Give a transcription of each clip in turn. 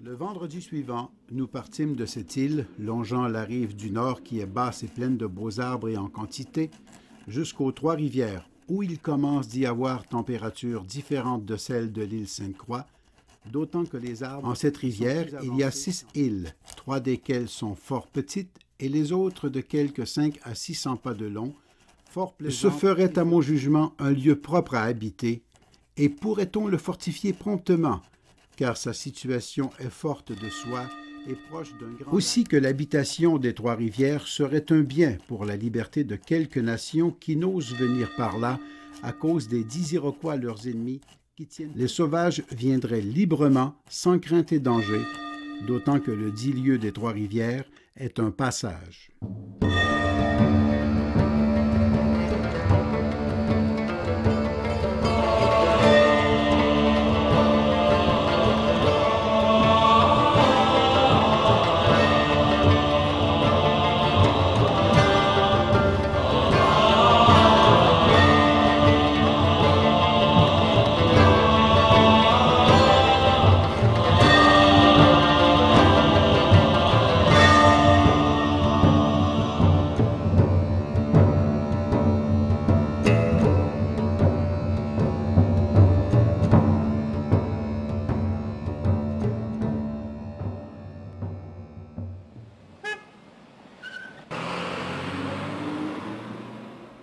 Le vendredi suivant, nous partîmes de cette île, longeant la rive du nord qui est basse et pleine de beaux arbres et en quantité, jusqu'aux Trois-Rivières, où il commence d'y avoir températures différentes de celles de l'île Sainte-Croix, d'autant que les arbres... En cette rivière, il y a 6 îles, 3 desquelles sont fort petites et les autres de quelques 5 à 600 pas de long, fort plaisantes. Ce ferait, à mon jugement, un lieu propre à habiter, et pourrait-on le fortifier promptement, car sa situation est forte de soi et proche d'un grand... Aussi que l'habitation des Trois-Rivières serait un bien pour la liberté de quelques nations qui n'osent venir par là à cause des 10 Iroquois, leurs ennemis, qui tiennent... Les sauvages viendraient librement, sans crainte et danger, d'autant que le dit lieu des Trois-Rivières est un passage.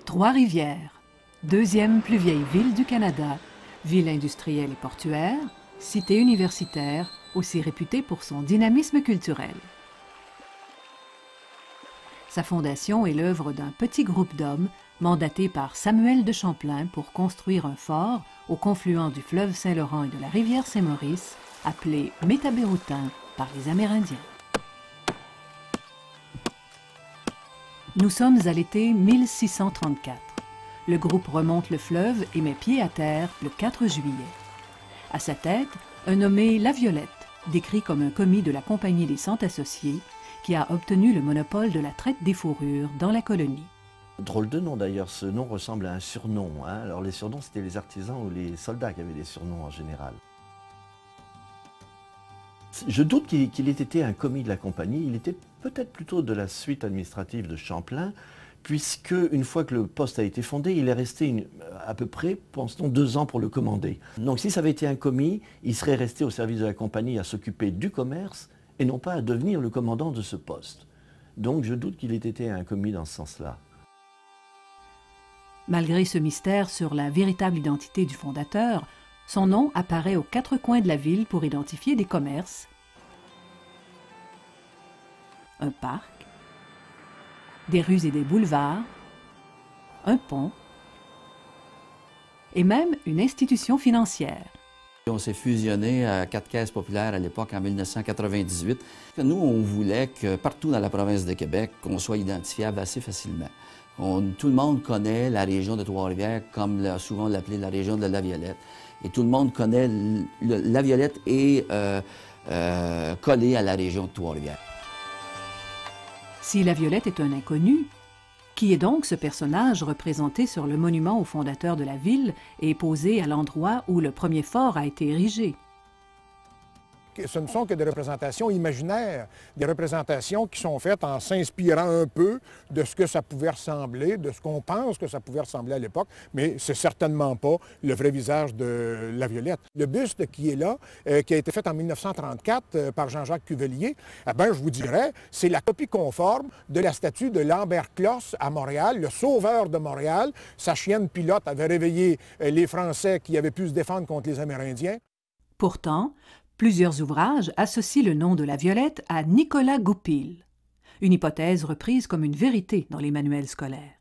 Trois-Rivières, deuxième plus vieille ville du Canada, ville industrielle et portuaire, cité universitaire, aussi réputée pour son dynamisme culturel. Sa fondation est l'œuvre d'un petit groupe d'hommes mandatés par Samuel de Champlain pour construire un fort au confluent du fleuve Saint-Laurent et de la rivière Saint-Maurice, appelé Métabéroutin par les Amérindiens. Nous sommes à l'été 1634. Le groupe remonte le fleuve et met pied à terre le 4 juillet. À sa tête, un nommé La Violette, décrit comme un commis de la Compagnie des Cent Associés, qui a obtenu le monopole de la traite des fourrures dans la colonie. Drôle de nom d'ailleurs, ce nom ressemble à un surnom. Alors les surnoms, c'était les artisans ou les soldats qui avaient des surnoms en général. Je doute qu'il ait été un commis de la compagnie, il était peut-être plutôt de la suite administrative de Champlain, puisque une fois que le poste a été fondé, il est resté à peu près, pense-t-on, 2 ans pour le commander. Donc si ça avait été un commis, il serait resté au service de la compagnie à s'occuper du commerce et non pas à devenir le commandant de ce poste. Donc je doute qu'il ait été un commis dans ce sens-là. Malgré ce mystère sur la véritable identité du fondateur, son nom apparaît aux 4 coins de la ville pour identifier des commerces, un parc, des rues et des boulevards, un pont et même une institution financière. On s'est fusionné à 4 caisses populaires à l'époque en 1998. Nous, on voulait que partout dans la province de Québec, qu'on soit identifiable assez facilement. Tout le monde connaît la région de Trois-Rivières, comme souvent l'appelait la région de La Violette. Et tout le monde connaît La Violette est collée à la région de Trois-Rivières. Si La Violette est un inconnu, qui est donc ce personnage représenté sur le monument au fondateur de la ville et posé à l'endroit où le premier fort a été érigé? Ce ne sont que des représentations imaginaires, des représentations qui sont faites en s'inspirant un peu de ce que ça pouvait ressembler, de ce qu'on pense que ça pouvait ressembler à l'époque, mais c'est certainement pas le vrai visage de La Violette. Le buste qui est là, qui a été fait en 1934 par Jean-Jacques Cuvelier, eh bien, je vous dirais, c'est la copie conforme de la statue de Lambert Closse à Montréal, le sauveur de Montréal. Sa chienne pilote avait réveillé les Français qui avaient pu se défendre contre les Amérindiens. Pourtant, plusieurs ouvrages associent le nom de La Violette à Nicolas Goupil, une hypothèse reprise comme une vérité dans les manuels scolaires.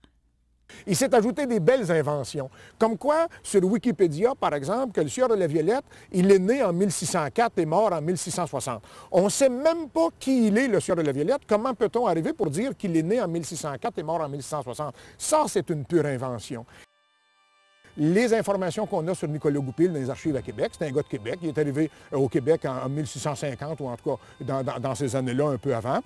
Il s'est ajouté des belles inventions, comme quoi, sur Wikipédia, par exemple, que le sieur de La Violette, il est né en 1604 et mort en 1660. On ne sait même pas qui il est, le sieur de La Violette. Comment peut-on arriver pour dire qu'il est né en 1604 et mort en 1660? Ça, c'est une pure invention. Les informations qu'on a sur Nicolas Goupil dans les archives à Québec, c'est un gars de Québec. Il est arrivé au Québec en 1650 ou en tout cas dans ces années-là, un peu avant.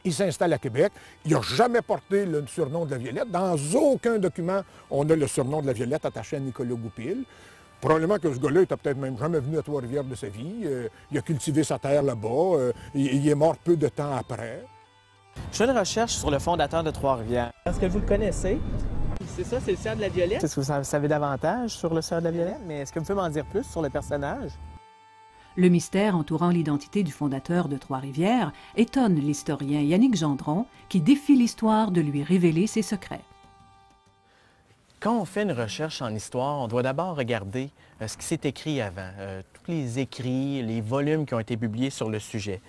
Il s'installe à Québec. Il n'a jamais porté le surnom de La Violette. Dans aucun document, on a le surnom de La Violette attaché à Nicolas Goupil. Probablement que ce gars-là n'était peut-être même jamais venu à Trois-Rivières de sa vie. Il a cultivé sa terre là-bas. Il est mort peu de temps après. Je fais une recherche sur le fondateur de Trois-Rivières. Est-ce que vous le connaissez? C'est ça, c'est le Sieur de la Violette? Est-ce que vous en savez davantage sur le Sieur de la Violette? Mais est-ce que vous pouvez m'en dire plus sur le personnage? Le mystère entourant l'identité du fondateur de Trois-Rivières étonne l'historien Yannick Gendron, qui défie l'histoire de lui révéler ses secrets. Quand on fait une recherche en histoire, on doit d'abord regarder ce qui s'est écrit avant, tous les écrits, les volumes qui ont été publiés sur le sujet.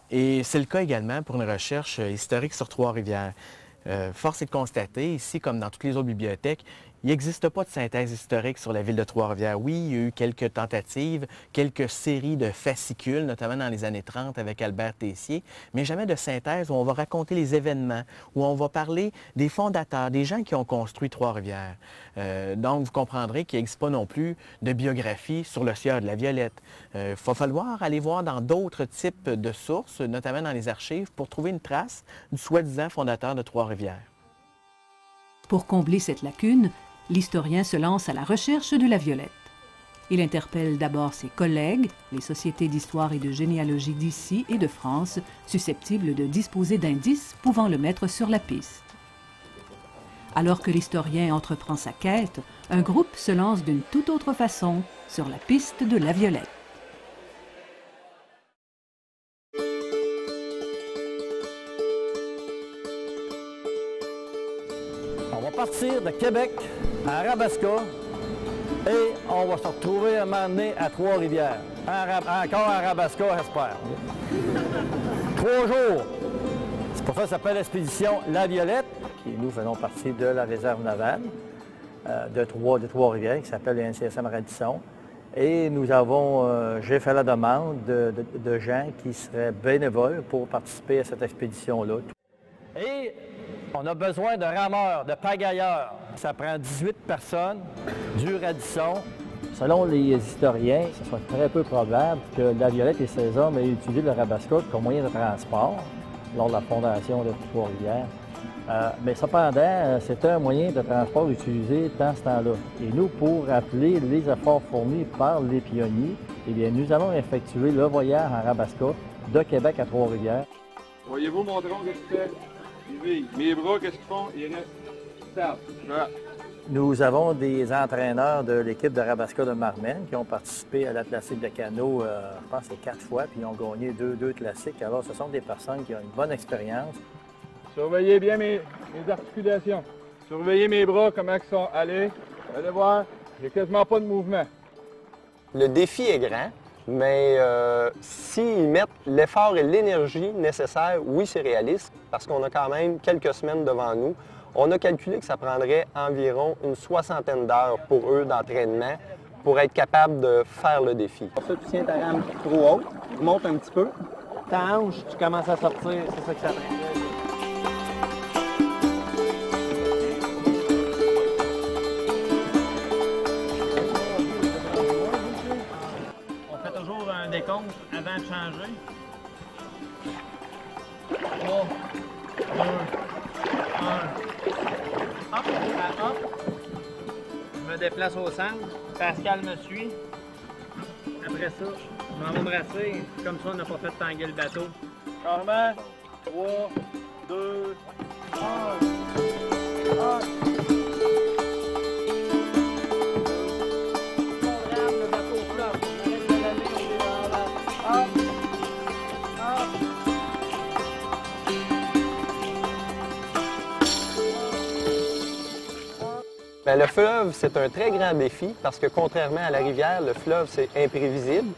Et c'est le cas également pour une recherche historique sur Trois-Rivières. Force est de constater, ici comme dans toutes les autres bibliothèques, il n'existe pas de synthèse historique sur la ville de Trois-Rivières. Oui, il y a eu quelques tentatives, quelques séries de fascicules, notamment dans les années 30 avec Albert Tessier, mais jamais de synthèse où on va raconter les événements, où on va parler des fondateurs, des gens qui ont construit Trois-Rivières. Donc, vous comprendrez qu'il n'existe pas non plus de biographie sur le Sieur de la Violette. Il va falloir aller voir dans d'autres types de sources, notamment dans les archives, pour trouver une trace du soi-disant fondateur de Trois-Rivières. Pour combler cette lacune, l'historien se lance à la recherche de la Violette. Il interpelle d'abord ses collègues, les sociétés d'histoire et de généalogie d'ici et de France, susceptibles de disposer d'indices pouvant le mettre sur la piste. Alors que l'historien entreprend sa quête, un groupe se lance d'une toute autre façon sur la piste de la Violette. On va partir de Québec à Arabasca et on va se retrouver à un moment donné à Trois-Rivières. Encore à Arabasca, j'espère. 3 jours. C'est pour ça que ça s'appelle l'expédition La Violette. Et nous faisons partie de la réserve navale de Trois-Rivières qui s'appelle le NCSM Radisson. Et nous avons, j'ai fait la demande de gens qui seraient bénévoles pour participer à cette expédition-là. Et on a besoin de rameurs, de pagailleurs. Ça prend 18 personnes du Radisson. Selon les historiens, ce serait très peu probable que La Violette et ses hommes aient utilisé le Arabasca comme moyen de transport lors de la fondation de Trois-Rivières. Mais cependant, c'était un moyen de transport utilisé dans ce temps-là. Et nous, pour rappeler les efforts fournis par les pionniers, eh bien, nous allons effectuer le voyage en Arabasca de Québec à Trois-Rivières. Voyez-vous mon tronc, qu'est-ce qu'il fait? Mes bras, qu'est-ce qu'ils font? Ils restent stables. Voilà. Nous avons des entraîneurs de l'équipe de Arabasca de Marmenne qui ont participé à l'Atlantique de canot, je pense, 4 fois, puis ils ont gagné 2 classiques. Alors, ce sont des personnes qui ont une bonne expérience. Surveillez bien mes articulations. Surveillez mes bras, comment ils sont. Allez voir, j'ai quasiment pas de mouvement. Le défi est grand, mais s'ils mettent l'effort et l'énergie nécessaires, oui, c'est réaliste, parce qu'on a quand même quelques semaines devant nous. On a calculé que ça prendrait environ une 60aine d'heures pour eux d'entraînement pour être capable de faire le défi. Pour ça, tu tiens ta rame trop haute, monte un petit peu. Ta hanche, tu commences à sortir, c'est ça que ça prend. On fait toujours un décompte avant de changer. 3, 2, 1. Hop, hop. Je me déplace au centre. Pascal me suit. Après ça, je m'en vais me brasser. Comme ça, on n'a pas fait tanguer le bateau. Changement. 3, 2, 1. Bien, le fleuve, c'est un très grand défi parce que contrairement à la rivière, le fleuve, c'est imprévisible.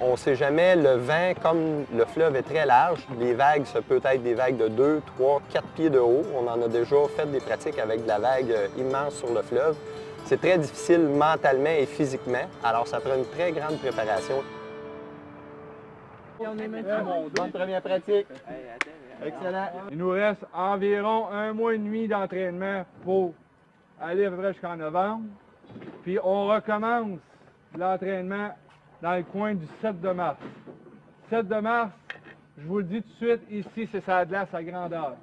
On ne sait jamais, le vent, comme le fleuve est très large, les vagues, ça peut être des vagues de 2, 3, 4 pieds de haut. On en a déjà fait des pratiques avec de la vague immense sur le fleuve. C'est très difficile mentalement et physiquement, alors ça prend une très grande préparation. Bonne première pratique. Excellent. Il nous reste environ 1 mois et demi d'entraînement pour aller à peu près jusqu'en novembre. Puis on recommence l'entraînement dans le coin du 7 de mars. 7 de mars, je vous le dis tout de suite, ici, c'est sa glace à grandeur.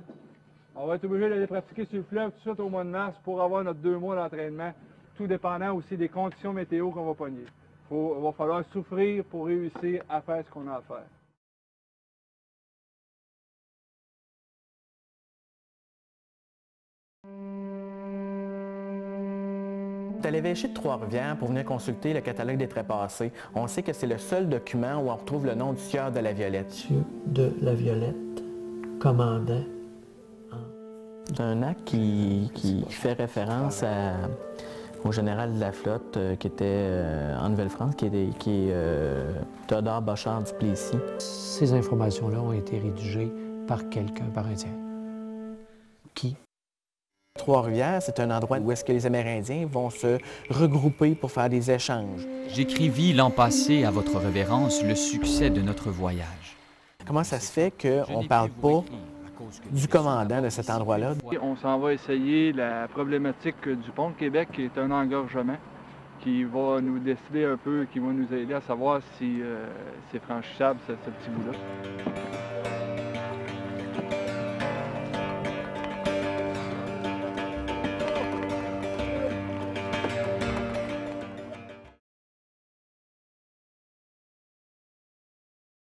On va être obligé d'aller pratiquer sur le fleuve tout de suite au mois de mars pour avoir notre 2 mois d'entraînement tout dépendant aussi des conditions météo qu'on va pogner. Il va falloir souffrir pour réussir à faire ce qu'on a à faire. À l'évêché de Trois-Rivières pour venir consulter le catalogue des trépassés. On sait que c'est le seul document où on retrouve le nom du sieur de la Violette. Sieur de la Violette, commandant. C'est un acte qui fait référence au général de la flotte qui était en Nouvelle-France, qui est Théodore Bochard du Plessis. Ces informations-là ont été rédigées par quelqu'un, par un tiers. Qui? Trois-Rivières, c'est un endroit où est-ce que les Amérindiens vont se regrouper pour faire des échanges. J'écrivis l'an passé à votre révérence le succès de notre voyage. Comment ça se fait qu'on ne parle pas du commandant de cet endroit-là? On s'en va essayer la problématique du pont de Québec, qui est un engorgement, qui va nous décider un peu, qui va nous aider à savoir si c'est franchissable, ce petit bout-là.